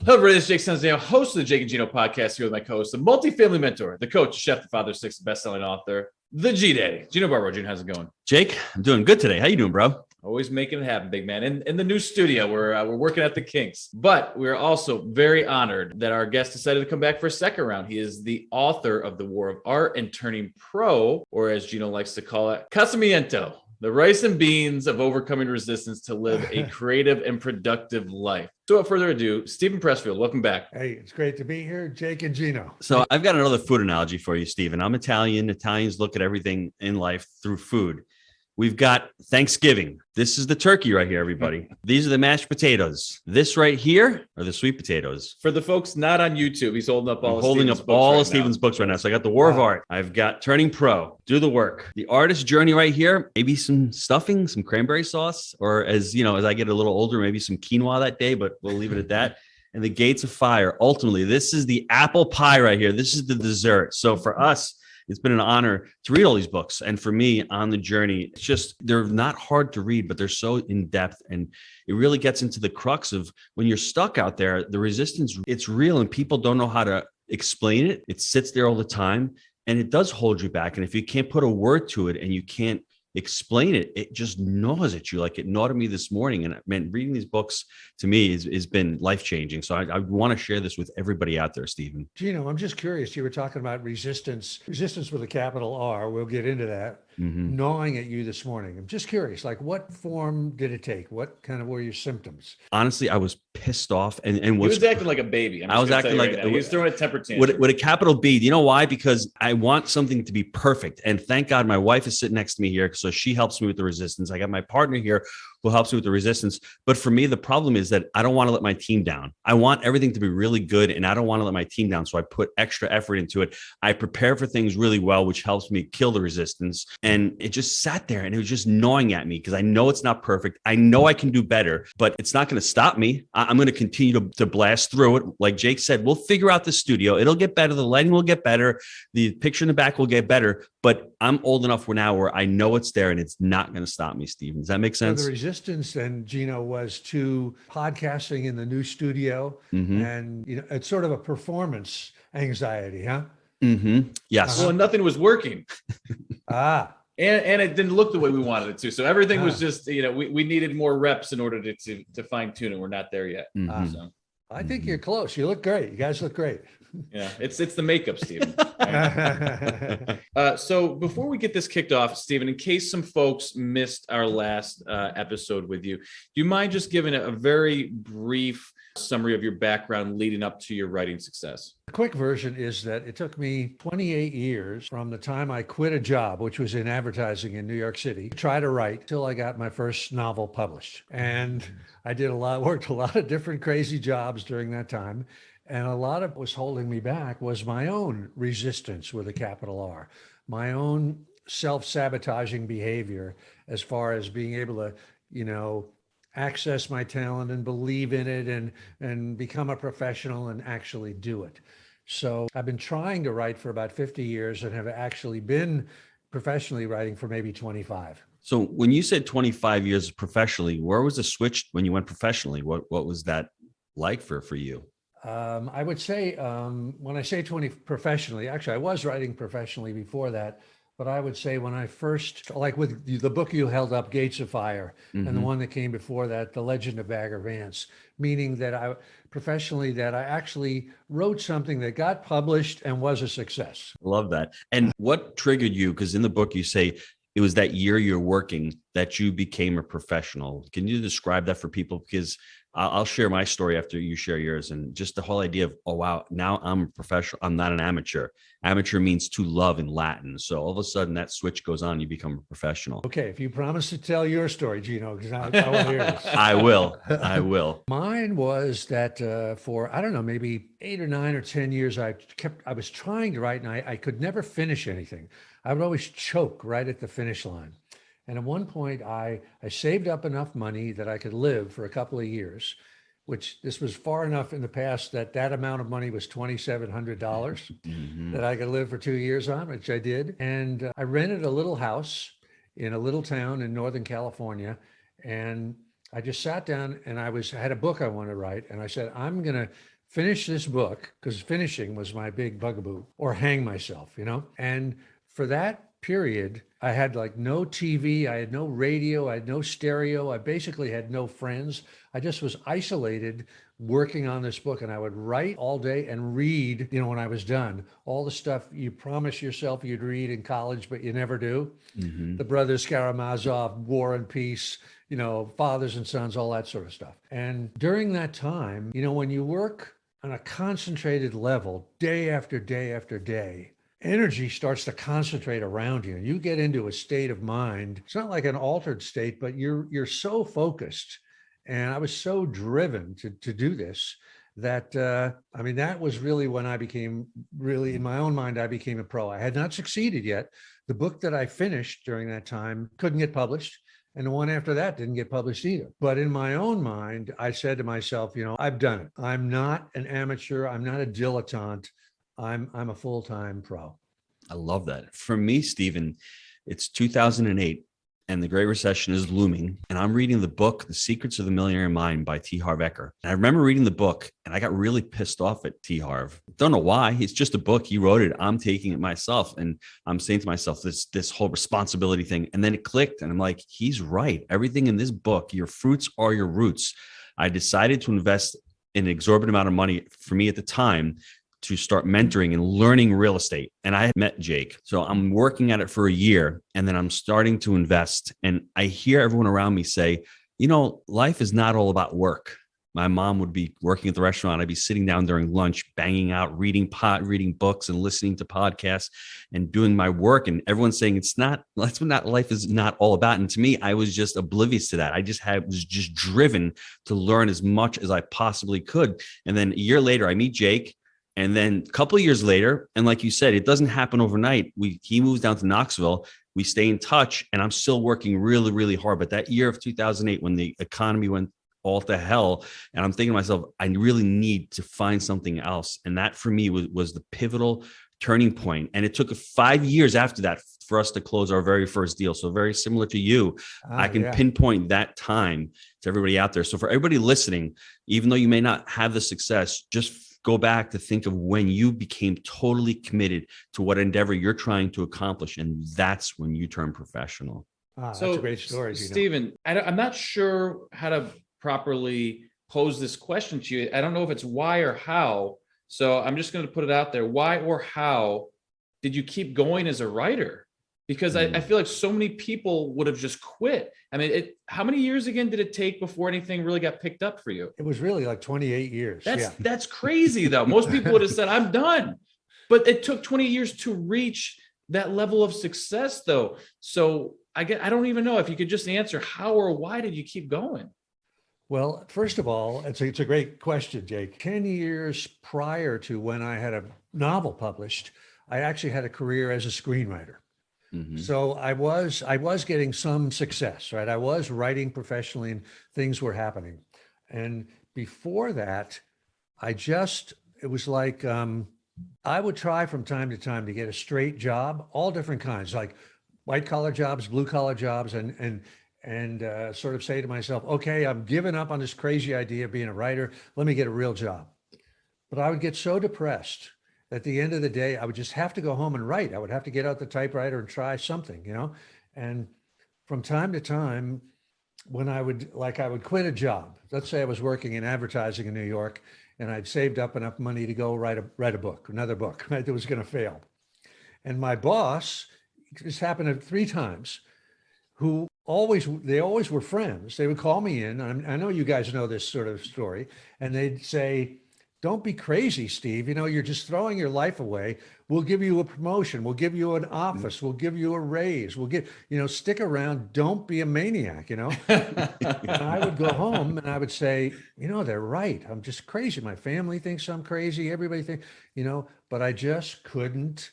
Hello, everybody. This is Jake Gino, host of the Jake Gino podcast, here with my co-host, the multifamily mentor, the coach, chef, the father, six, best-selling author, the G-Daddy, Gino Barbaro. Gino, how's it going? Jake, I'm doing good today. How you doing, bro? Always making it happen, big man. In the new studio, we're working at the kinks, but we're also very honored that our guest decided to come back for a second round. He is the author of The War of Art and Turning Pro, or as Gino likes to call it, Casamiento. The rice and beans of overcoming resistance to live a creative and productive life. So without further ado, Steven Pressfield, welcome back. Hey, it's great to be here, Jake and Gino. So I've got another food analogy for you, Steven. I'm Italian. Italians look at everything in life through food. We've got Thanksgiving. This is the turkey right here, everybody. These are the mashed potatoes. This right here are the sweet potatoes. For the folks not on YouTube, he's holding up all of Steven's books right now. So I got The War of Art. I've got Turning Pro, Do the Work. The Artist Journey right here. Maybe some stuffing, some cranberry sauce, or as I get a little older, maybe some quinoa that day, but we'll leave it at that. And The Gates of Fire. Ultimately, this is the apple pie right here. This is the dessert. So for us, it's been an honor to read all these books. And for me on the journey, it's just, they're not hard to read, but they're so in depth. And it really gets into the crux of when you're stuck out there, the resistance, it's real and people don't know how to explain it. It sits there all the time and it does hold you back. And if you can't put a word to it and you can't explain it, it just gnaws at you like it gnawed at me this morning. And man, reading these books to me has been life-changing. So I want to share this with everybody out there, Steven. Gino, I'm just curious. You were talking about resistance with a capital R. We'll get into that. Gnawing at you this morning. I'm just curious, like what form did it take? What kind of were your symptoms? Honestly, I was pissed off and he was acting like a baby. I was acting like he was throwing a temper tantrum. With a capital B. Do you know why? Because I want something to be perfect. And thank God my wife is sitting next to me here. So she helps me with the resistance. I got my partner here who helps me with the resistance. But for me, the problem is that I don't want to let my team down. I want everything to be really good and I don't want to let my team down. So I put extra effort into it. I prepare for things really well, which helps me kill the resistance. And it just sat there and it was just gnawing at me because I know it's not perfect. I know I can do better, but it's not going to stop me. I'm going to continue to blast through it. Like Jake said, we'll figure out the studio. It'll get better. The lighting will get better. The picture in the back will get better. But I'm old enough now where I know it's there and it's not going to stop me, Steven. Does that make sense? So the resistance then, Gino, was to podcasting in the new studio. And it's sort of a performance anxiety, huh? Yes. Well, nothing was working. And it didn't look the way we wanted it to. So everything was just, we needed more reps in order to fine tune it. We're not there yet. So. I think you're close. You look great. You guys look great. Yeah, it's the makeup, Steven. So before we get this kicked off, Steven, in case some folks missed our last episode with you, do you mind just giving a very brief summary of your background leading up to your writing success? The quick version is that it took me 28 years from the time I quit a job, which was in advertising in New York City, to try to write till I got my first novel published. And I worked a lot of different crazy jobs during that time. And a lot of what was holding me back was my own resistance with a capital R, my own self-sabotaging behavior as far as being able to, access my talent and believe in it and become a professional and actually do it. So I've been trying to write for about 50 years and have actually been professionally writing for maybe 25. So when you said 25 years professionally, where was the switch when you went professionally? What was that like for you? I would say when I say 20 professionally, actually I was writing professionally before that. But I would say when I first, like with the book you held up, Gates of Fire, and the one that came before that, The Legend of Bagger Vance, meaning that I actually wrote something that got published and was a success. Love that. And what triggered you? Because in the book you say it was that year you're working that you became a professional. Can you describe that for people? Because I'll share my story after you share yours. And just the whole idea of, oh, wow, now I'm a professional. I'm not an amateur. Amateur means to love in Latin. So all of a sudden that switch goes on, you become a professional. Okay. If you promise to tell your story, Gino, because I want to hear this. I will. Mine was that for, I don't know, maybe 8 or 9 or 10 years, I was trying to write and I could never finish anything. I would always choke right at the finish line. And at one point, I saved up enough money that I could live for a couple of years, which this was far enough in the past that amount of money was $2,700 that I could live for 2 years on, which I did. And I rented a little house in a little town in Northern California. And I just sat down and I had a book I wanted to write. And I said, I'm going to finish this book, because finishing was my big bugaboo, or hang myself, And for that period, I had like no TV, I had no radio, I had no stereo, I basically had no friends. I just was isolated working on this book, and I would write all day and read, when I was done, all the stuff you promise yourself you'd read in college, but you never do. Mm-hmm. The Brothers Karamazov, War and Peace, Fathers and Sons, all that sort of stuff. And during that time, when you work on a concentrated level, day after day after day, energy starts to concentrate around you. You get into a state of mind. It's not like an altered state, but you're so focused. And I was so driven to do this that, that was really when I became really, in my own mind, I became a pro. I had not succeeded yet. The book that I finished during that time couldn't get published. And the one after that didn't get published either. But in my own mind, I said to myself, I've done it. I'm not an amateur. I'm not a dilettante. I'm a full-time pro. I love that. For me, Steven, it's 2008 and the Great Recession is looming. And I'm reading the book, The Secrets of the Millionaire Mind by T. Harv Eker. And I remember reading the book and I got really pissed off at T. Harv. Don't know why. It's just a book. He wrote it. I'm taking it myself. And I'm saying to myself, this whole responsibility thing. And then it clicked. And I'm like, he's right. Everything in this book, your fruits are your roots. I decided to invest an exorbitant amount of money for me at the time to start mentoring and learning real estate. And I had met Jake. So I'm working at it for a year and then I'm starting to invest. And I hear everyone around me say, life is not all about work. My mom would be working at the restaurant. I'd be sitting down during lunch, banging out, reading books and listening to podcasts and doing my work. And everyone's saying that's what life is not all about. And to me, I was just oblivious to that. I was just driven to learn as much as I possibly could. And then a year later, I meet Jake. And then a couple of years later, and like you said, it doesn't happen overnight. He moves down to Knoxville. We stay in touch, and I'm still working really, really hard. But that year of 2008, when the economy went all to hell, and I'm thinking to myself, I really need to find something else. And that for me was the pivotal turning point. And it took 5 years after that for us to close our very first deal. So very similar to you, I can pinpoint that time to everybody out there. So for everybody listening, even though you may not have the success, just go back to think of when you became totally committed to what endeavor you're trying to accomplish. And that's when you turn professional. That's a great story. Steven, I'm not sure how to properly pose this question to you. I don't know if it's why or how. So I'm just going to put it out there. Why or how did you keep going as a writer? Because I feel like so many people would have just quit. I mean, how many years again did it take before anything really got picked up for you? It was really like 28 years. That's crazy though. Most people would have said, I'm done. But it took 20 years to reach that level of success though. So I don't even know if you could just answer how or why did you keep going? Well, first of all, it's a great question, Jake. 10 years prior to when I had a novel published, I actually had a career as a screenwriter. Mm-hmm. So I was getting some success, right? I was writing professionally and things were happening. And before that, it was like, I would try from time to time to get a straight job, all different kinds, like white collar jobs, blue collar jobs, and sort of say to myself, okay, I'm giving up on this crazy idea of being a writer. Let me get a real job. But I would get so depressed. At the end of the day, I would just have to go home and write. I would have to get out the typewriter and try something, And from time to time, when I would quit a job. Let's say I was working in advertising in New York, and I'd saved up enough money to go write a book, another book, right, that was going to fail. And my boss, this happened 3 times, they always were friends. They would call me in. I know you guys know this sort of story, and they'd say, don't be crazy, Steve. You're just throwing your life away. We'll give you a promotion. We'll give you an office. We'll give you a raise. Stick around. Don't be a maniac, And I would go home and I would say, they're right. I'm just crazy. My family thinks I'm crazy. Everybody thinks, but I just couldn't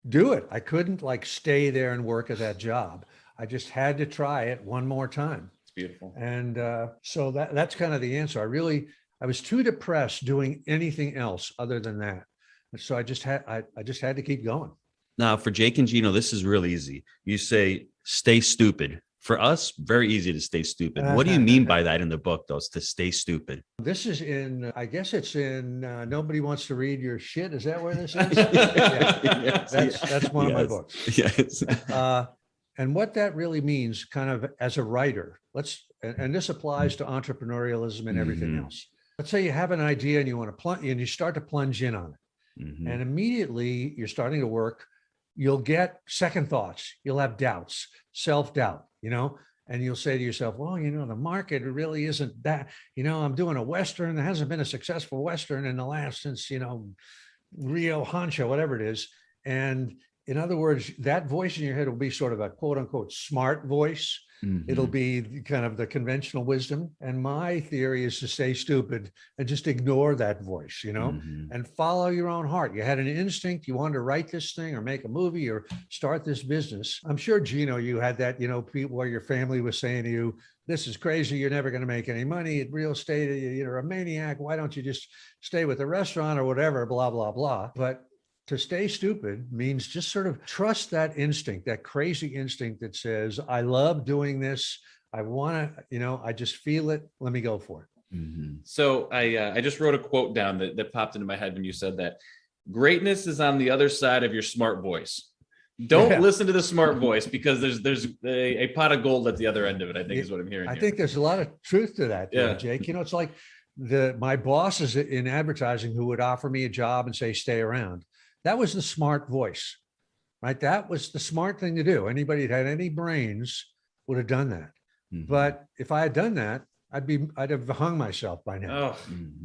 do it. I couldn't stay there and work at that job. I just had to try it one more time. It's beautiful. And so that's kind of the answer. I was too depressed doing anything else other than that. And so I just had to keep going. Now for Jake and Gino, this is real easy. You say, stay stupid. For us, very easy to stay stupid. What do you mean by that in the book, though, to stay stupid? This is in, I guess it's in Nobody Wants to Read Your Shit. Is that where this is? Yeah. That's one of my books. Yes. And what that really means kind of as a writer, and this applies to entrepreneurialism and everything else. Let's say you have an idea and you want to plunge and you start to plunge in on it. And immediately you're starting to work. You'll get second thoughts. You'll have doubts, self-doubt, and you'll say to yourself, well, the market really isn't that, I'm doing a Western. There hasn't been a successful Western in the last since, Rio Honcho, whatever it is. And in other words, that voice in your head will be sort of a quote unquote smart voice. It'll be kind of the conventional wisdom. And my theory is to stay stupid and just ignore that voice, and follow your own heart. You had an instinct, you wanted to write this thing or make a movie or start this business. I'm sure, Gino, you had that, people where your family was saying to you, this is crazy. You're never going to make any money at real estate. You're a maniac. Why don't you just stay with the restaurant or whatever, blah, blah, blah. But to stay stupid means just sort of trust that instinct, that crazy instinct that says, I love doing this. I want to, I just feel it. Let me go for it. So I just wrote a quote down that popped into my head when you said that. Greatness is on the other side of your smart voice. Don't listen to the smart voice, because there's a pot of gold at the other end of it, I think is what I'm hearing. I think there's a lot of truth to that, Jake. It's like my bosses in advertising who would offer me a job and say, stay around. That was the smart voice, right? That was the smart thing to do. Anybody that had any brains would have done that. But if I had done that, I'd have hung myself by now.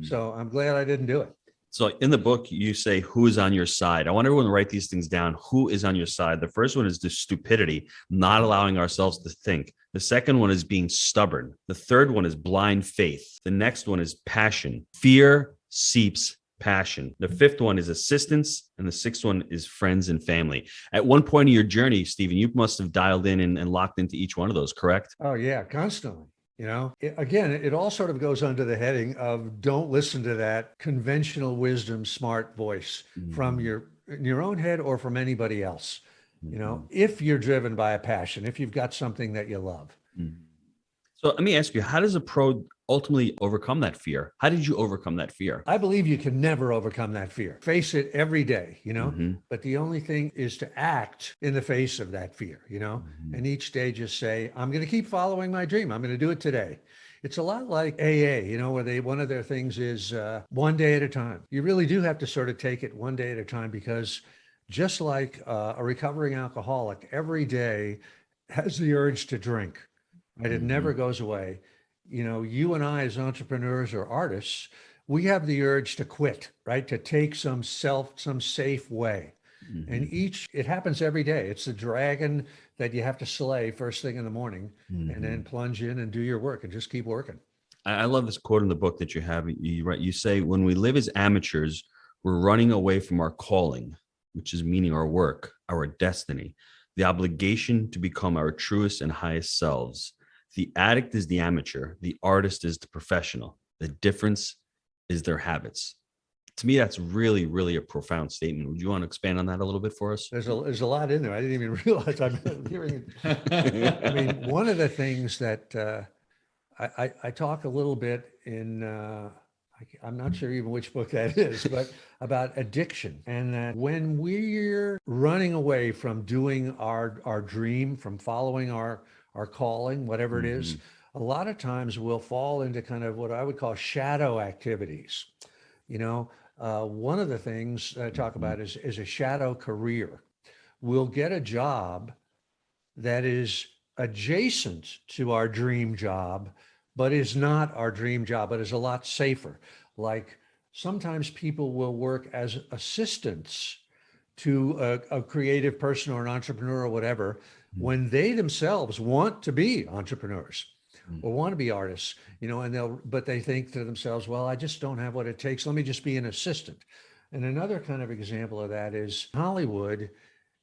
So I'm glad I didn't do it. So in the book, you say, who is on your side? I want everyone to write these things down. Who is on your side? The first one is the stupidity, not allowing ourselves to think. The second one is being stubborn. The third one is blind faith. The next one is passion. Fear seeps passion. The fifth one is assistance. And the sixth one is friends and family. At one point in your journey, Steven, you must have dialed in and locked into each one of those, correct? Oh, yeah, constantly. It all sort of goes under the heading of don't listen to that conventional wisdom, smart voice from your own head or from anybody else. If you're driven by a passion, if you've got something that you love. So let me ask you, how does a pro ultimately overcome that fear? How did you overcome that fear? I believe you can never overcome that fear. Face it every day, but the only thing is to act in the face of that fear, and each day just say, I'm going to keep following my dream. I'm going to do it today. It's a lot like AA, where one of their things is one day at a time. You really do have to sort of take it one day at a time, because just like a recovering alcoholic, every day has the urge to drink. Right? It never goes away. You and I as entrepreneurs or artists, we have the urge to quit, right? To take some safe way. And it happens every day. It's the dragon that you have to slay first thing in the morning and then plunge in and do your work and just keep working. I love this quote in the book that you have. You say, when we live as amateurs, we're running away from our calling, which is meaning our work, our destiny, the obligation to become our truest and highest selves. The addict is the amateur. The artist is the professional. The difference is their habits. To me, that's really, really a profound statement. Would you want to expand on that a little bit for us? There's a lot in there. I didn't even realize I'm hearing it. I mean, one of the things that I talk a little bit in, I'm not sure even which book that is, but about addiction. And that when we're running away from doing our dream, from following our calling, whatever it is, a lot of times we'll fall into kind of what I would call shadow activities. One of the things I talk about is a shadow career. We'll get a job that is adjacent to our dream job, but is not our dream job, but is a lot safer. Like sometimes people will work as assistants to a creative person or an entrepreneur or whatever, when they themselves want to be entrepreneurs or want to be artists, but they think to themselves, well, I just don't have what it takes. Let me just be an assistant. And another kind of example of that is Hollywood,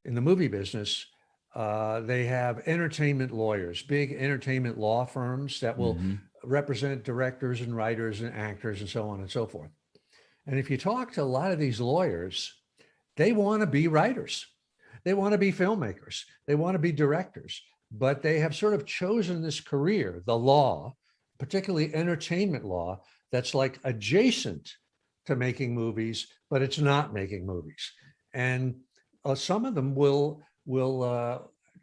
in the movie business, they have entertainment lawyers, big entertainment law firms that will represent directors and writers and actors and so on and so forth. And if you talk to a lot of these lawyers, they want to be writers. They want to be filmmakers. They want to be directors, but they have sort of chosen this career, the law, particularly entertainment law, that's like adjacent to making movies, but it's not making movies. And some of them will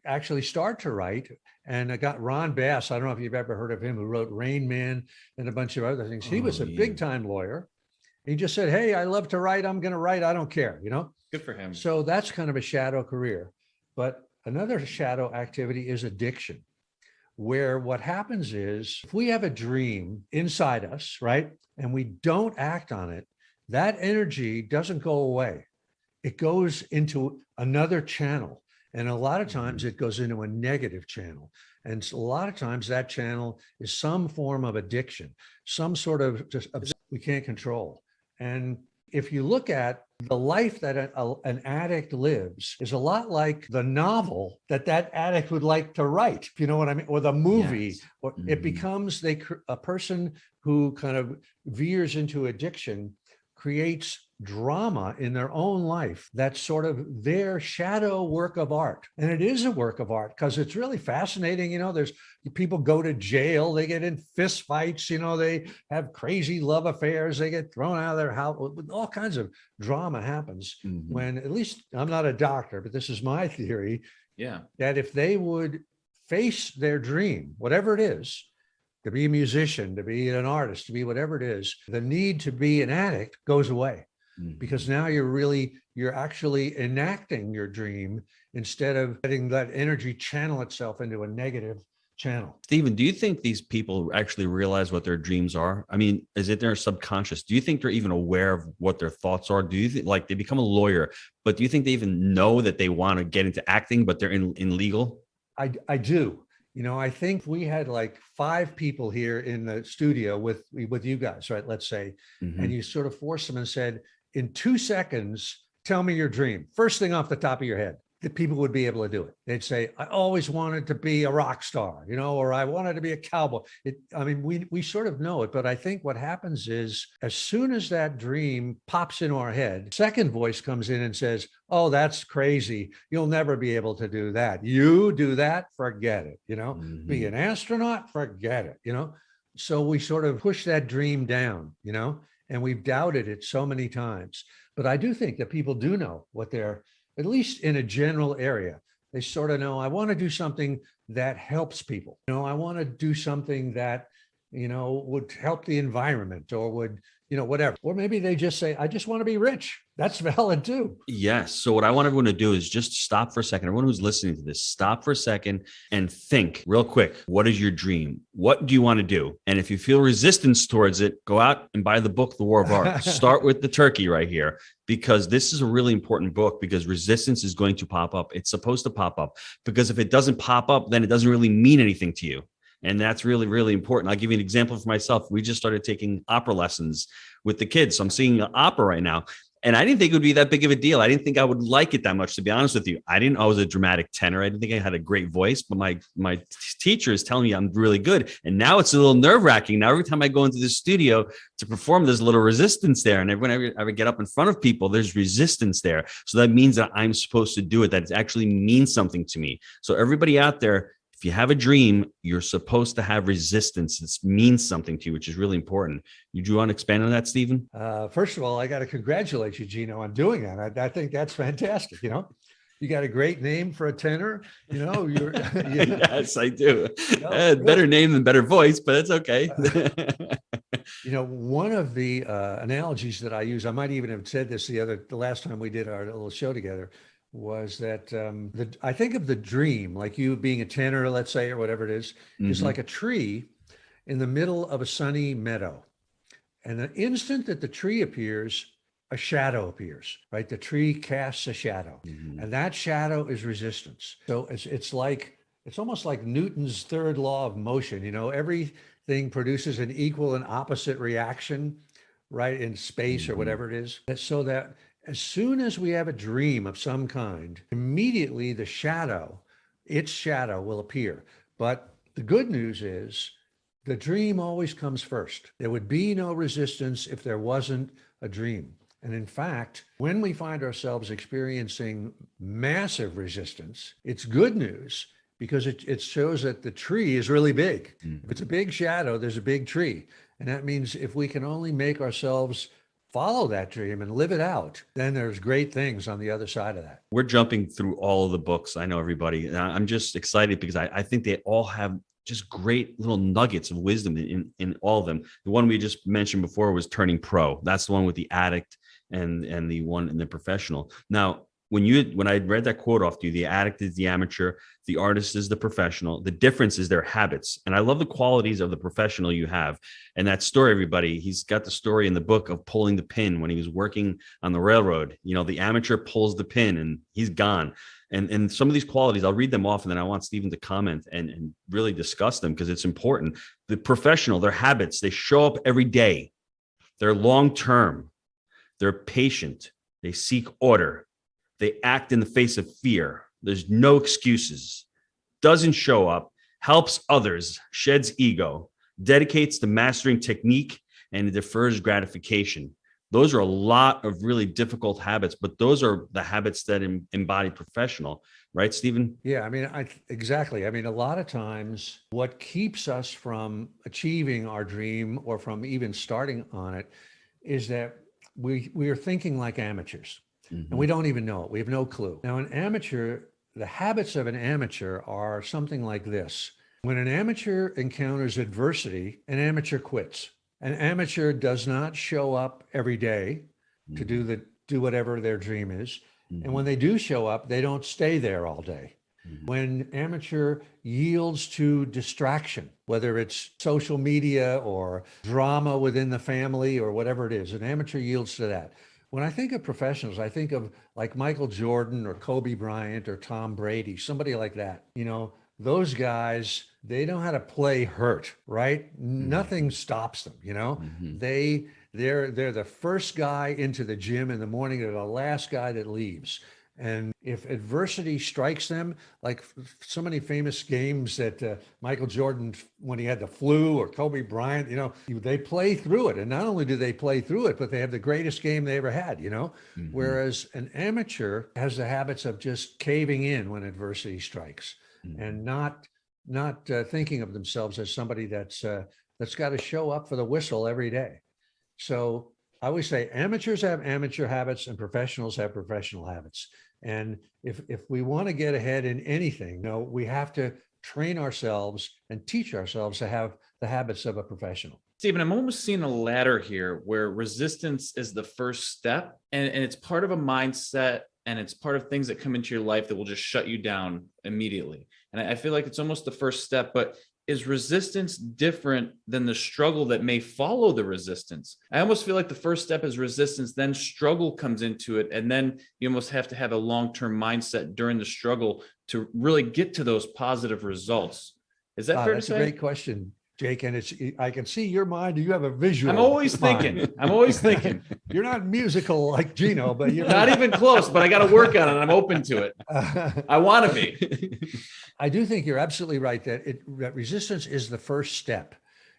actually start to write. And I got Ron Bass. I don't know if you've ever heard of him, who wrote Rain Man and a bunch of other things. He was a big time lawyer. He just said, "Hey, I love to write. I'm going to write. I don't care." Good for him. So that's kind of a shadow career. But another shadow activity is addiction, where what happens is if we have a dream inside us, right, and we don't act on it, that energy doesn't go away. It goes into another channel. And a lot of times it goes into a negative channel. And a lot of times that channel is some form of addiction, some sort of just we can't control. And if you look at the life that an addict lives is a lot like the novel that addict would like to write, if you know what I mean, or the movie. Yes. Or it becomes a person who kind of veers into addiction creates drama in their own life. That's sort of their shadow work of art. And it is a work of art because it's really fascinating. There's people go to jail, they get in fist fights, they have crazy love affairs, they get thrown out of their house. All kinds of drama happens when, at least I'm not a doctor, but this is my theory. Yeah. That if they would face their dream, whatever it is, to be a musician, to be an artist, to be whatever it is, the need to be an addict goes away. Because now you're actually enacting your dream instead of letting that energy channel itself into a negative channel. Steven, do you think these people actually realize what their dreams are? I mean, is it their subconscious? Do you think they're even aware of what their thoughts are? Do you think, like, they become a lawyer, but do you think they even know that they want to get into acting, but they're in legal? I do. I think we had like 5 people here in the studio with you guys, right? Let's say, and you sort of forced them and said, in 2 seconds, tell me your dream. First thing off the top of your head, that people would be able to do it. They'd say, I always wanted to be a rock star, or I wanted to be a cowboy. We sort of know it, but I think what happens is as soon as that dream pops into our head, second voice comes in and says, oh, that's crazy. You'll never be able to do that. You do that, forget it. Be an astronaut, forget it. So we sort of push that dream down, and we've doubted it so many times. But I do think that people do know what they're, at least in a general area, they sort of know, I want to do something that helps people. I want to do something that, would help the environment or would, whatever. Or maybe they just say, I just want to be rich. That's valid too. Yes. So what I want everyone to do is just stop for a second. Everyone who's listening to this, stop for a second and think real quick. What is your dream? What do you want to do? And if you feel resistance towards it, go out and buy the book, The War of Art. Start with the turkey right here, because this is a really important book, because resistance is going to pop up. It's supposed to pop up, because if it doesn't pop up, then it doesn't really mean anything to you. And that's really, really important. I'll give you an example for myself. We just started taking opera lessons with the kids. So I'm singing opera right now. And I didn't think it would be that big of a deal. I didn't think I would like it that much, to be honest with you. I was a dramatic tenor. I didn't think I had a great voice, but my teacher is telling me I'm really good. And now it's a little nerve wracking. Now, every time I go into the studio to perform, there's a little resistance there. And whenever I get up in front of people, there's resistance there. So that means that I'm supposed to do it. That it actually means something to me. So everybody out there, if you have a dream, you're supposed to have resistance. It means something to you, which is really important. Do you want to expand on that, Steven? First of all, I got to congratulate you, Gino, on doing that. I think that's fantastic. You got a great name for a tenor. You're Yes, I do. Really. Better name than better voice, but it's okay. One of the analogies that I use, I might even have said this the last time we did our little show together, was that I think of the dream, like you being a tenor, let's say, or whatever it is like a tree in the middle of a sunny meadow. And the instant that the tree appears, a shadow appears, right? The tree casts a shadow, and that shadow is resistance. So it's almost like Newton's third law of motion. Everything produces an equal and opposite reaction, right? In space or whatever it is. So that as soon as we have a dream of some kind, immediately its shadow will appear. But the good news is the dream always comes first. There would be no resistance if there wasn't a dream. And in fact, when we find ourselves experiencing massive resistance, it's good news, because it shows that the tree is really big. Mhm. If it's a big shadow, there's a big tree. And that means if we can only make ourselves follow that dream and live it out, then there's great things on the other side of that. We're jumping through all of the books. I know everybody. And I'm just excited because I think they all have just great little nuggets of wisdom in all of them. The one we just mentioned before was Turning Pro. That's the one with the addict and the one in the professional. Now, when I read that quote off to you, the addict is the amateur, the artist is the professional. The difference is their habits. And I love the qualities of the professional you have. And that story, everybody, he's got the story in the book of pulling the pin when he was working on the railroad. You know, the amateur pulls the pin and he's gone. And some of these qualities, I'll read them off, and then I want Steven to comment and really discuss them because it's important. The professional, their habits, they show up every day. They're long-term. They're patient. They seek order. They act in the face of fear. There's no excuses. Doesn't show up, helps others, sheds ego, dedicates to mastering technique, and defers gratification. Those are a lot of really difficult habits, but those are the habits that embody professional, right, Steven? Yeah, I mean, exactly. I mean, a lot of times what keeps us from achieving our dream or from even starting on it is that we are thinking like amateurs. And we don't even know it. We have no clue. Now, the habits of an amateur are something like this. When an amateur encounters adversity, an amateur quits. An amateur does not show up every day to do whatever their dream is. And when they do show up, they don't stay there all day. When amateur yields to distraction, whether it's social media or drama within the family or whatever it is, an amateur yields to that. When I think of professionals, I think of like Michael Jordan or Kobe Bryant or Tom Brady, somebody like that. You know, those guys, they know how to play hurt, right? Nothing stops them, you know? They're the first guy into the gym in the morning. They're the last guy that leaves. And if adversity strikes them, like so many famous games that Michael Jordan, when he had the flu, or Kobe Bryant, you know, they play through it. And not only do they play through it, but they have the greatest game they ever had, you know? Whereas an amateur has the habits of just caving in when adversity strikes and not thinking of themselves as somebody that's got to show up for the whistle every day. So I always say amateurs have amateur habits and professionals have professional habits. And if we want to get ahead in anything, you know, we have to train ourselves and teach ourselves to have the habits of a professional. Steven, I'm almost seeing a ladder here where resistance is the first step, and it's part of a mindset, and it's part of things that come into your life that will just shut you down immediately. And I feel like it's almost the first step, but is resistance different than the struggle that may follow the resistance? I almost feel like the first step is resistance, then struggle comes into it. And then you almost have to have a long-term mindset during the struggle to really get to those positive results. Is that fair to say? That's a great question, Jake. And I can see your mind. You have a visual. I'm always thinking. You're not musical like Gino, but you're not even close, but I got to work on it. I'm open to it. I want to be. I do think you're absolutely right that resistance is the first step.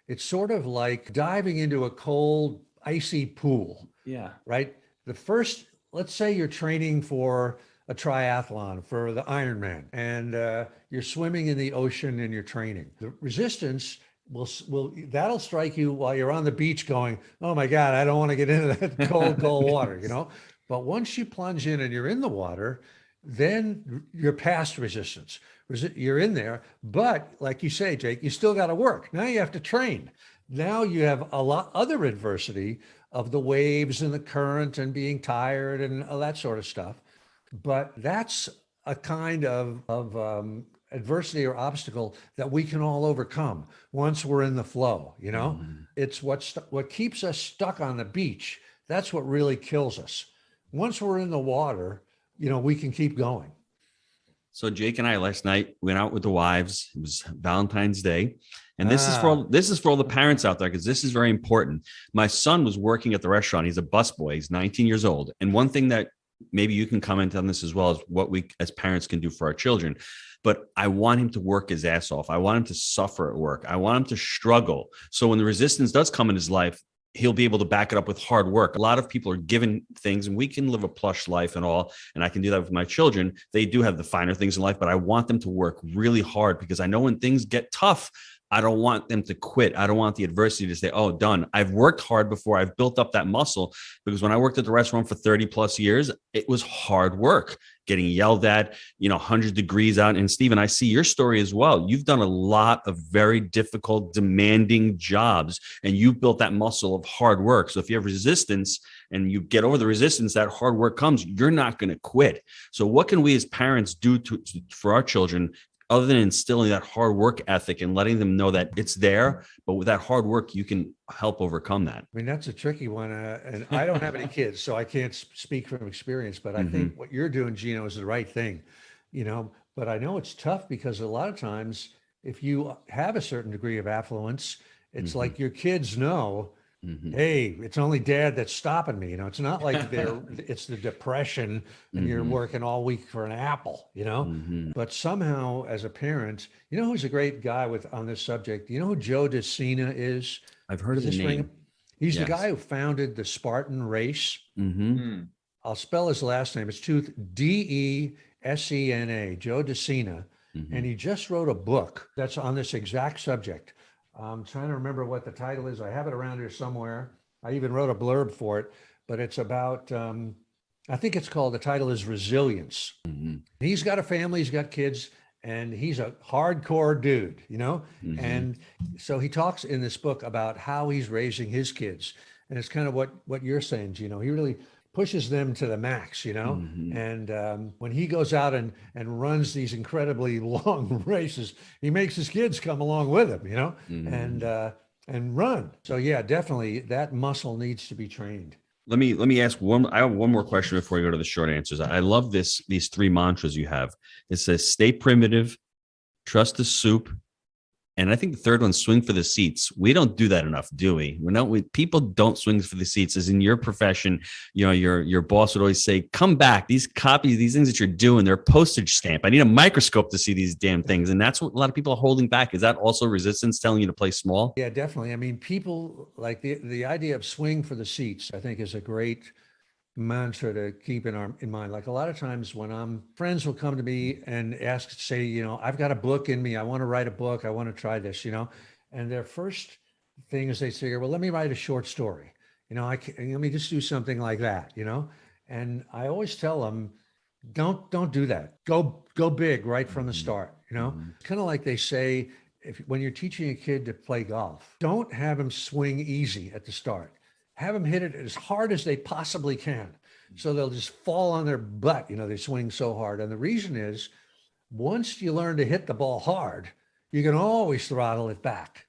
It's sort of like diving into a cold, icy pool. Yeah. Right. Let's say you're training for a triathlon, for the Ironman, and you're swimming in the ocean and you're training. The resistance that'll strike you while you're on the beach going, oh my God, I don't want to get into that cold water, you know? But once you plunge in and you're in the water, then you're past resistance. You're in there, but like you say, Jake, you still got to work. Now you have to train. Now you have a lot other adversity of the waves and the current and being tired and all that sort of stuff. But that's a kind of adversity or obstacle that we can all overcome once we're in the flow, you know? It's what keeps us stuck on the beach. That's what really kills us. Once we're in the water, you know, we can keep going. So Jake and I last night went out with the wives. It was Valentine's Day. And this is for all the parents out there, because this is very important. My son was working at the restaurant. He's a busboy. He's 19 years old. And one thing that maybe you can comment on this as well, is what we as parents can do for our children. But I want him to work his ass off. I want him to suffer at work. I want him to struggle. So when the resistance does come in his life, he'll be able to back it up with hard work. A lot of people are given things, and we can live a plush life and all, and I can do that with my children. They do have the finer things in life, but I want them to work really hard, because I know when things get tough, I don't want them to quit. I don't want the adversity to say, oh, done. I've worked hard before. I've built up that muscle, because when I worked at the restaurant for 30 plus years, it was hard work, getting yelled at, 100 degrees out. And Steven, I see your story as well. You've done a lot of very difficult, demanding jobs, and you've built that muscle of hard work. So if you have resistance and you get over the resistance, that hard work comes, you're not going to quit. So what can we as parents do for our children, other than instilling that hard work ethic and letting them know that it's there, but with that hard work, you can help overcome that? I mean, that's a tricky one. And I don't have any kids, so I can't speak from experience, but I think what you're doing, Gino, is the right thing, but I know it's tough, because a lot of times if you have a certain degree of affluence, it's like your kids know, hey, it's only dad that's stopping me. It's not like it's the depression and you're working all week for an apple, but somehow as a parent, who's a great guy on this subject? You know who Joe DeCina is? I've heard of the name. He's the guy who founded the Spartan race. I'll spell his last name. It's Desena, Joe DeCina. And he just wrote a book that's on this exact subject. I'm trying to remember what the title is. I have it around here somewhere. I even wrote a blurb for it, but it's about, I think the title is Resilience. He's got a family, he's got kids, and he's a hardcore dude, And so he talks in this book about how he's raising his kids. And it's kind of what you're saying, Gino. He really pushes them to the max, and when he goes out and runs these incredibly long races, he makes his kids come along with him, and run. So yeah, definitely that muscle needs to be trained. Let me ask I have one more question before we go to the short answers. I love these three mantras you have. It says, stay primitive, trust the soup, and I think the third one, swing for the seats. We don't do that enough, do we? People don't swing for the seats. As in your profession, your boss would always say, come back. These copies, these things that you're doing, they're a postage stamp. I need a microscope to see these damn things. And that's what a lot of people are holding back. Is that also resistance telling you to play small? Yeah, definitely. I mean, people like the idea of swing for the seats, I think, is a great mantra to keep in mind. Like a lot of times when friends will come to me and say, I've got a book in me. I want to write a book. I want to try this, and their first thing is they say, well, let me write a short story. Let me just do something like that, and I always tell them, don't do that. Go big right from the start. Kind of like they say, when you're teaching a kid to play golf, don't have them swing easy at the start. Have them hit it as hard as they possibly can. So they'll just fall on their butt. They swing so hard. And the reason is, once you learn to hit the ball hard, you can always throttle it back,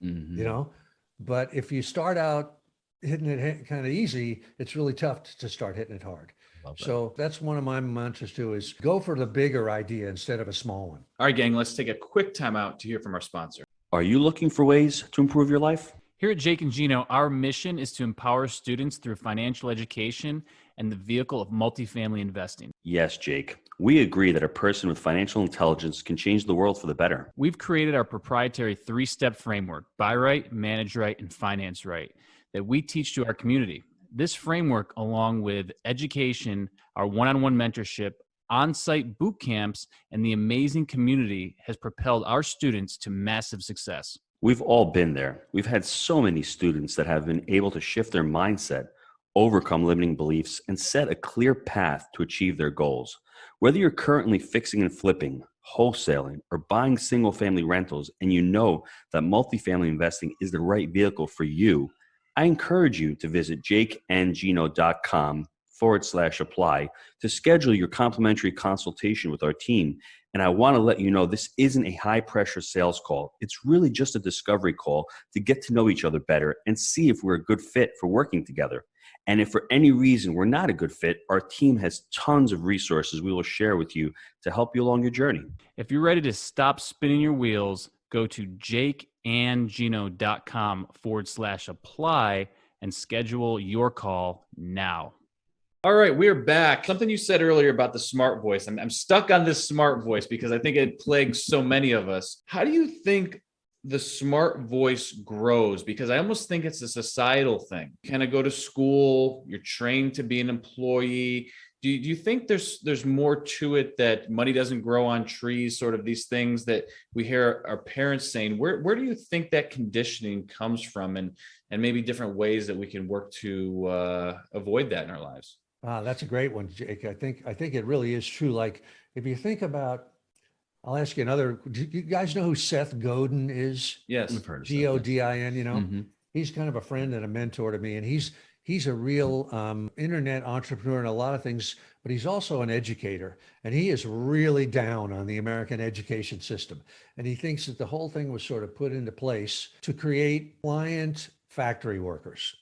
but if you start out hitting it kind of easy, it's really tough to start hitting it hard. So that's one of my mantras too, is go for the bigger idea instead of a small one. All right, gang, let's take a quick time out to hear from our sponsor. Are you looking for ways to improve your life? Here at Jake and Gino, our mission is to empower students through financial education and the vehicle of multifamily investing. Yes, Jake. We agree that a person with financial intelligence can change the world for the better. We've created our proprietary 3-step framework, buy right, manage right, and finance right, that we teach to our community. This framework, along with education, our one-on-one mentorship, on-site boot camps, and the amazing community, has propelled our students to massive success. We've all been there. We've had so many students that have been able to shift their mindset, overcome limiting beliefs, and set a clear path to achieve their goals. Whether you're currently fixing and flipping, wholesaling, or buying single-family rentals, and you know that multifamily investing is the right vehicle for you, I encourage you to visit jakeandgino.com/apply to schedule your complimentary consultation with our team. And I want to let you know this isn't a high-pressure sales call. It's really just a discovery call to get to know each other better and see if we're a good fit for working together. And if for any reason we're not a good fit, our team has tons of resources we will share with you to help you along your journey. If you're ready to stop spinning your wheels, go to jakeandgino.com/apply and schedule your call now. All right, we're back. Something you said earlier about the smart voice. I'm stuck on this smart voice because I think it plagues so many of us. How do you think the smart voice grows? Because I almost think it's a societal thing. You kind of go to school, you're trained to be an employee. Do you think there's more to it, that money doesn't grow on trees, sort of these things that we hear our parents saying? Where do you think that conditioning comes from, and maybe different ways that we can work to avoid that in our lives? That's a great one, Jake. I think it really is true. Like if you think about, I'll ask you another. Do you guys know who Seth Godin is? Yes. I've heard of Godin. You know, Mhm. he's kind of a friend and a mentor to me, and he's a real internet entrepreneur and a lot of things, but he's also an educator, and he is really down on the American education system. And he thinks that the whole thing was sort of put into place to create client factory workers,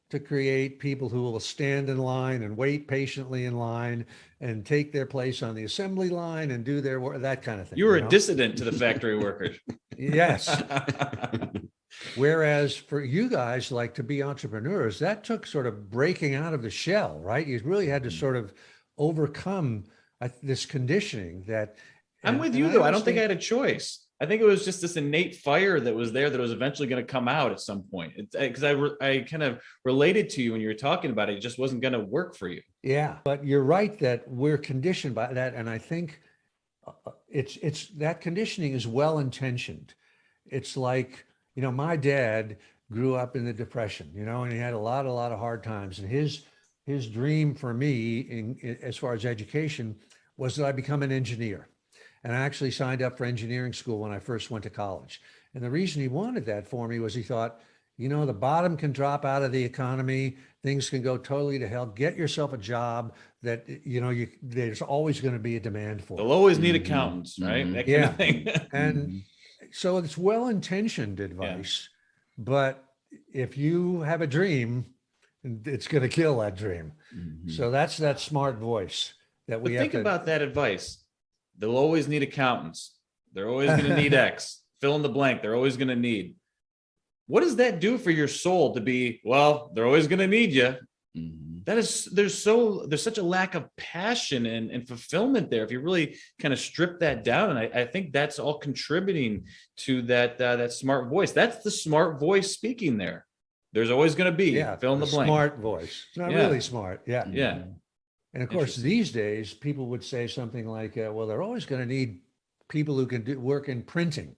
to create people who will stand in line and wait patiently in line and take their place on the assembly line and do their work, that kind of thing. You were know? a dissident to the factory workers. Yes. Whereas for you guys, like to be entrepreneurs, that took sort of breaking out of the shell, right? You really had to sort of overcome this conditioning that. I'm with you, though. I don't think I had a choice. I think it was just this innate fire that was there that was eventually going to come out at some point. Because I kind of related to you when you were talking about it. It just wasn't going to work for you. Yeah, but you're right that we're conditioned by that. And I think it's that conditioning is well intentioned. It's like, you know, my dad grew up in the Depression, you know, and he had a lot of hard times. And his dream for me as far as education was that I become an engineer. And I actually signed up for engineering school when I first went to college. And the reason he wanted that for me was he thought, you know, the bottom can drop out of the economy. Things can go totally to hell. Get yourself a job that, you know, there's always going to be a demand for. They'll always need accountants, right? That kind of thing. And so it's well-intentioned advice, but if you have a dream, it's going to kill that dream. So that's that smart voice that we have Think to about that advice. They'll always need accountants. They're always going to need X. Fill in the blank. They're always going to need. What does that do for your soul to be, well, they're always going to need you? That is, there's such a lack of passion and fulfillment there. If you really kind of strip that down, and I think that's all contributing to that smart voice. That's the smart voice speaking there. There's always going to be fill in the blank. Smart voice. It's not really smart. Yeah. Yeah. And of course, these days, people would say something like, well, they're always going to need people who can work in printing.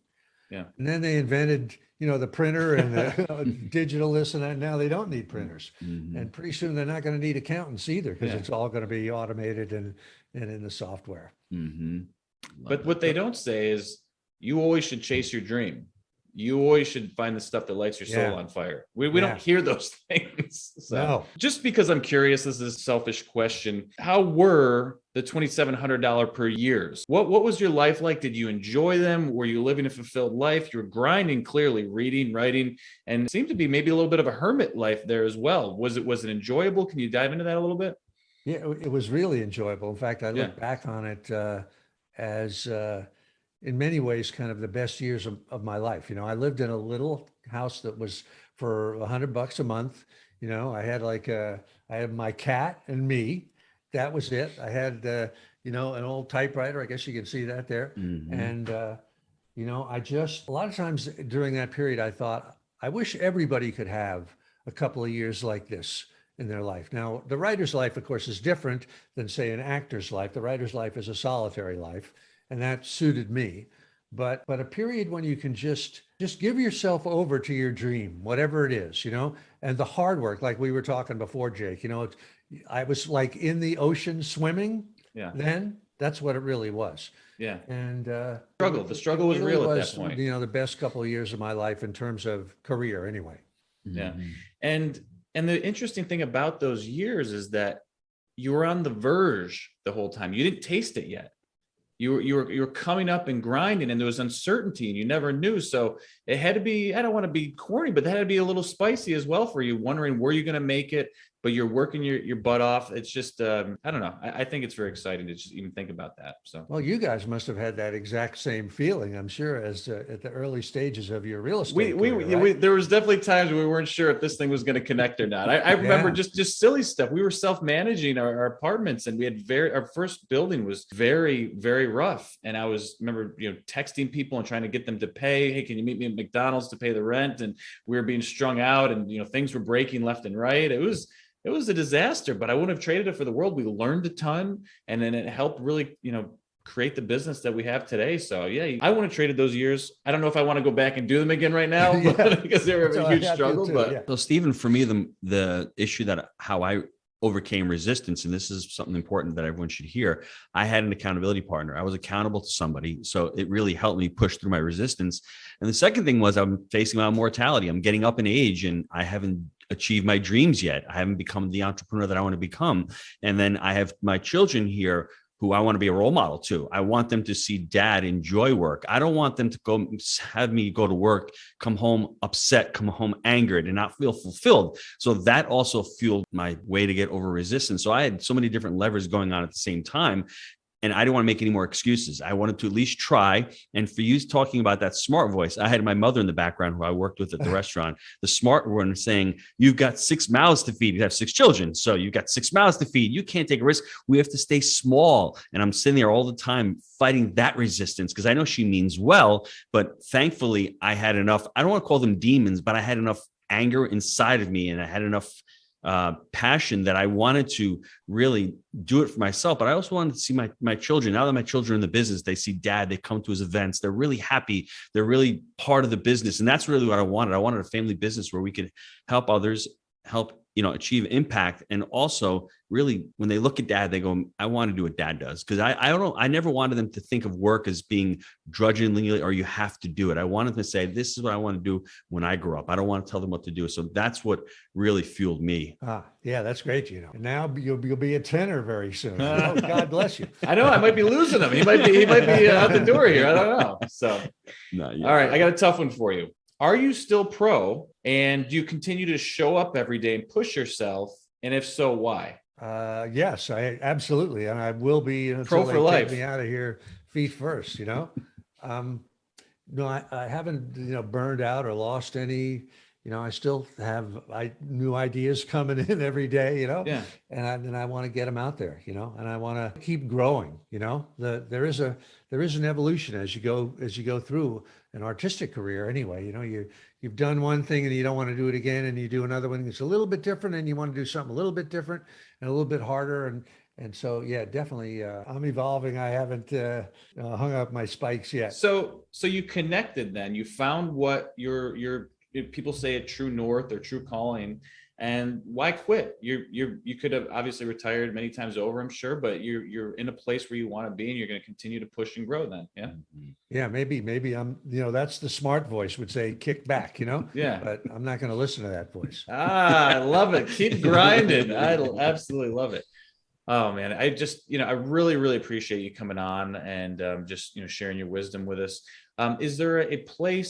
Yeah. And then they invented, you know, the printer and the digital this and that. Now they don't need printers. And pretty soon they're not going to need accountants either, because it's all going to be automated and in the software. But what they don't say is you always should chase your dream. You always should find the stuff that lights your soul on fire. We don't hear those things. So No. Just because I'm curious, this is a selfish question. How were the $2,700 per years? What was your life like? Did you enjoy them? Were you living a fulfilled life? You were grinding, clearly, reading, writing, and it seemed to be maybe a little bit of a hermit life there as well. Was it enjoyable? Can you dive into that a little bit? Yeah, it was really enjoyable. In fact, I look back on it as in many ways, kind of the best years of my life. You know, I lived in a little house that was for $100 a month. You know, I had I had my cat and me. That was it. I had, you know, an old typewriter. I guess you can see that there. And, you know, a lot of times during that period, I thought, I wish everybody could have a couple of years like this in their life. Now, the writer's life, of course, is different than, say, an actor's life. The writer's life is a solitary life, and that suited me. But a period when you can just give yourself over to your dream, whatever it is, you know, and the hard work, like we were talking before, Jake, you know, I was like in the ocean swimming. Then that's what it really was. Yeah. And the struggle was real at that point. You know, the best couple of years of my life in terms of career anyway. Yeah. And the interesting thing about those years is that you were on the verge the whole time. You didn't taste it yet. You were coming up and grinding, and there was uncertainty, and you never knew. So it had to be, I don't want to be corny, but that had to be a little spicy as well for you, wondering, were you going to make it? but you're working your butt off. It's just, I don't know. I think it's very exciting to just even think about that. So, Well, you guys must have had that exact same feeling, I'm sure, as at the early stages of your real estate career, right? there was definitely times when we weren't sure if this thing was going to connect or not. I remember just silly stuff. We were self-managing our apartments, and we had our first building was very, very rough. And I remember, texting people and trying to get them to pay. Hey, can you meet me at McDonald's to pay the rent? And we were being strung out, and things were breaking left and right. It was a disaster, but I wouldn't have traded it for the world. We learned a ton, and then it helped really, create the business that we have today. So yeah, I wouldn't have traded those years. I don't know if I want to go back and do them again right now because they were a huge struggle. So Steven, for me, the issue how I overcame resistance, and this is something important that everyone should hear. I had an accountability partner. I was accountable to somebody. So it really helped me push through my resistance. And the second thing was I'm facing my mortality. I'm getting up in age, and I haven't achieved my dreams yet. I haven't become the entrepreneur that I want to become. And then I have my children here who I want to be a role model to. I want them to see dad enjoy work. I don't want them to have me go to work, come home upset, come home angered, and not feel fulfilled. So that also fueled my way to get over resistance. So I had so many different levers going on at the same time. And I didn't want to make any more excuses. I wanted to at least try. And for you talking about that smart voice, I had my mother in the background who I worked with at the restaurant, the smart one saying, you've got 6 mouths to feed. You have 6 children. So you've got 6 mouths to feed. You can't take a risk. We have to stay small. And I'm sitting there all the time fighting that resistance because I know she means well, but thankfully I had enough. I don't want to call them demons, but I had enough anger inside of me, and I had enough passion that I wanted to really do it for myself, but I also wanted to see my children. Now that my children are in the business, they see dad, they come to his events, they're really happy. They're really part of the business. And that's really what I wanted. I wanted a family business where we could help others, help, achieve impact. And also really when they look at dad, they go, I want to do what dad does. Cause I never wanted them to think of work as being drudgingly, or you have to do it. I wanted them to say, this is what I want to do when I grow up. I don't want to tell them what to do. So that's what really fueled me. Yeah, that's great. And now you'll be a tenor very soon. God bless you. I know I might be losing him. He might be out the door here. I don't know. So, all right. I got a tough one for you. Are you still pro, and do you continue to show up every day and push yourself? And if so, why? Yes, I absolutely. And I will be until pro for they life. Take me out of here feet first, No, I haven't, burned out or lost any, I still have new ideas coming in every day, Yeah. and I want to get them out there, and I want to keep growing, there is an evolution as you go through an artistic career anyway. You've done one thing and you don't want to do it again, and you do another one that's a little bit different, and you want to do something a little bit different and a little bit harder. And so, yeah, definitely, I'm evolving. I haven't hung up my spikes yet. So you connected then. You found what your people say a true north or true calling. And why quit? You could have obviously retired many times over, I'm sure, but you're in a place where you want to be, and you're going to continue to push and grow then. Yeah. Yeah. Maybe I'm, that's the smart voice would say, kick back, Yeah. But I'm not going to listen to that voice. I love it. Keep grinding. I absolutely love it. Oh man. I just, I really, really appreciate you coming on and just, sharing your wisdom with us. Is there a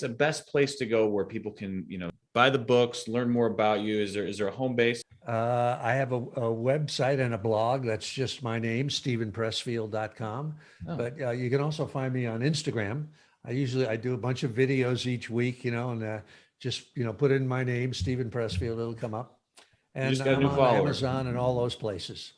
best place to go where people can, buy the books, learn more about you? Is there a home base? I have a website and a blog. That's just my name, stevenpressfield.com. Oh. But you can also find me on Instagram. I do a bunch of videos each week, and just, put in my name, Steven Pressfield, it'll come up. And I'm on Amazon and all those places.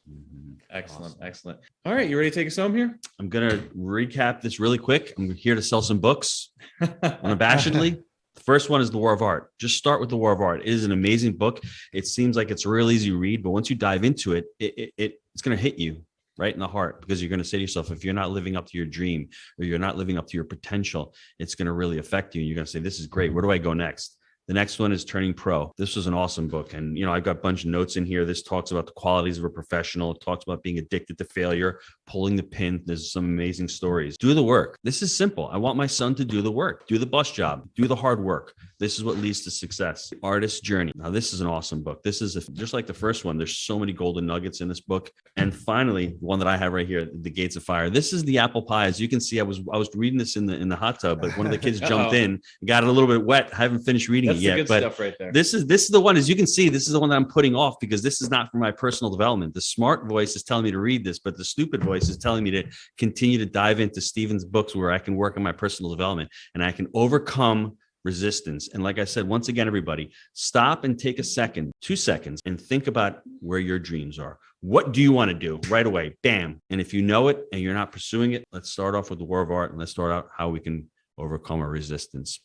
Excellent. Awesome. Excellent. All right. You ready to take us home here? I'm going to recap this really quick. I'm here to sell some books unabashedly. The first one is The War of Art. Just start with The War of Art. It is an amazing book. It seems like it's a real easy read, but once you dive into it, it's going to hit you right in the heart, because you're going to say to yourself, if you're not living up to your dream or you're not living up to your potential, it's going to really affect you. And you're going to say, this is great. Where do I go next? The next one is Turning Pro. This was an awesome book. And, I've got a bunch of notes in here. This talks about the qualities of a professional. It talks about being addicted to failure, pulling the pin. There's some amazing stories. Do the work. This is simple. I want my son to do the work, do the bus job, do the hard work. This is what leads to success. Artist's Journey. Now, this is an awesome book. This is just like the first one. There's so many golden nuggets in this book. And finally, one that I have right here, The Gates of Fire. This is the apple pie. As you can see, I was reading this in the hot tub, but one of the kids jumped in, got it a little bit wet. I haven't finished reading That's it yet, the good but stuff right there. this is the one. As you can see, this is the one that I'm putting off because this is not for my personal development. The smart voice is telling me to read this, but the stupid voice is telling me to continue to dive into Steven's books where I can work on my personal development and I can overcome resistance. And like I said, once again, everybody, stop and take a second, 2 seconds, and think about where your dreams are. What do you want to do right away? Bam. And if you know it and you're not pursuing it, let's start off with the War of Art and let's start out how we can overcome our resistance.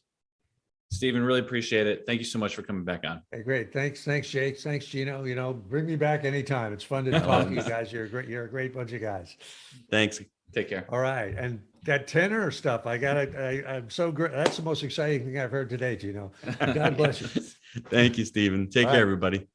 Steven, really appreciate it. Thank you so much for coming back on. Hey, great. Thanks, Jake. Thanks, Gino. Bring me back anytime. It's fun to talk to you guys. You're a great bunch of guys. Thanks. Take care. All right. And that tenor stuff, I'm so great. That's the most exciting thing I've heard today, Gino. God bless you. Thank you, Steven. Take care, everybody.